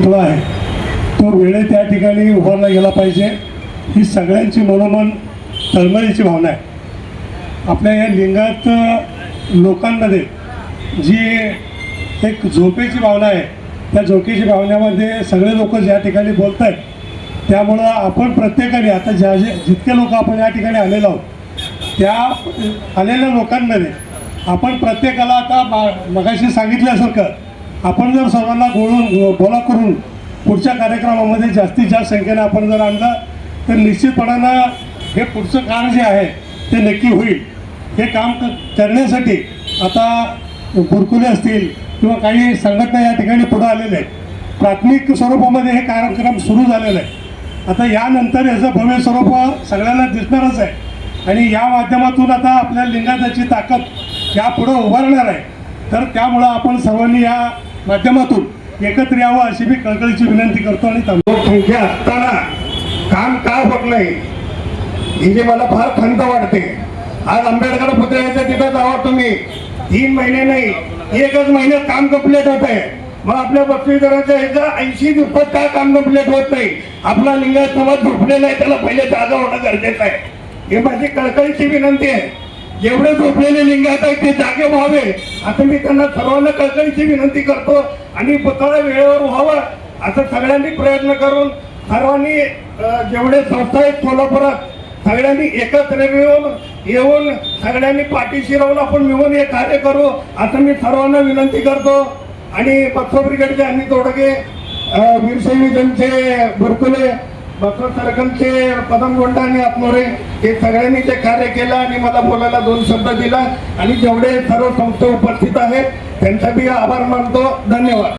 पुतळा आहे तो वेळेत त्या ठिकाणी उभारला गेला पाहिजे, ही सगळ्यांची मनोमन तळमळीची भावना आहे. आपल्या या लिंगायत लोकांमध्ये जी एक झोपेची भावना आहे, त्या झोपेची भावनेमध्ये सगळे लोक ज्या ठिकाणी बोलत आहेत, त्यामुळं आपण प्रत्येकाने आता जितके लोक आपण या ठिकाणी आलेलो आहोत त्या आलेल्या लोकांमध्ये आपण प्रत्येकाला आता मगाशी सांगितल्यासारखं आपण जर सर्वांना बोला करून पुढच्या कार्यक्रमामध्ये जास्तीत जास्त संख्येने आपण जर आणलं तर निश्चितपणानं हे पुढचं काम जे आहे ते नक्की होईल. हे काम करण्यासाठी आता बुरकुले असतील किंवा काही संघटना या ठिकाणी पुढे आलेले आहेत. प्राथमिक स्वरूपामध्ये हे कार्यक्रम सुरू झालेला आहे. आता यानंतर याचं भव्य स्वरूप सगळ्यांना दिसणारच आहे आणि या माध्यमातून आता आपल्या लिंगायताची ताकद यापुढे उभारणार आहे. तर त्यामुळं आपण सर्वांनी या माध्यमातून एकत्र यावं अशी मी कळकळीची विनंती करतो. आणि संख्या असताना काम का होत नाही ही मला फार खंत वाटते. आज आंबेडकर पुतळ्याच्या तिथं जावा तुम्ही, 3 महिने नाही 1च महिन्यात काम कंप्लीट होत आहे. मग आपल्या बक्षीसदाराच्या ह्याचं 80 दिवसात का काम कंप्लीट होत नाही? आपला लिंगायत समाज झोपलेला आहे, त्याला पहिले जागा होणं गरजेचं आहे. ही माझी कळकळीची विनंती आहे. जेवढे झोपलेले लिंगायत आहेत ते जागे व्हावे असं मी त्यांना सर्वांना कळकळीची विनंती करतो. आणि पुतळा वेळेवर व्हावा असं सगळ्यांनी प्रयत्न करून सर्वांनी जेवढे संस्था आहेत सोलापुरात सगळ्यांनी एकत्र येऊन सगळ्यांनी पाठीशी राहून आपण मिळून हे कार्य करू असं मी सर्वांना विनंती करतो. आणि बक्सर ब्रिगेडचे अनिल तोडगे, वीरशैवीजनचे बुरकुले, बक्सर सर्कलचे पदमगोंडा आणि आत्मोरे हे सगळ्यांनी ते कार्य केलं आणि मला बोलायला 2 शब्द दिला. आणि जेवढे सर्व संस्था उपस्थित आहेत त्यांचा मी आभार मानतो. धन्यवाद.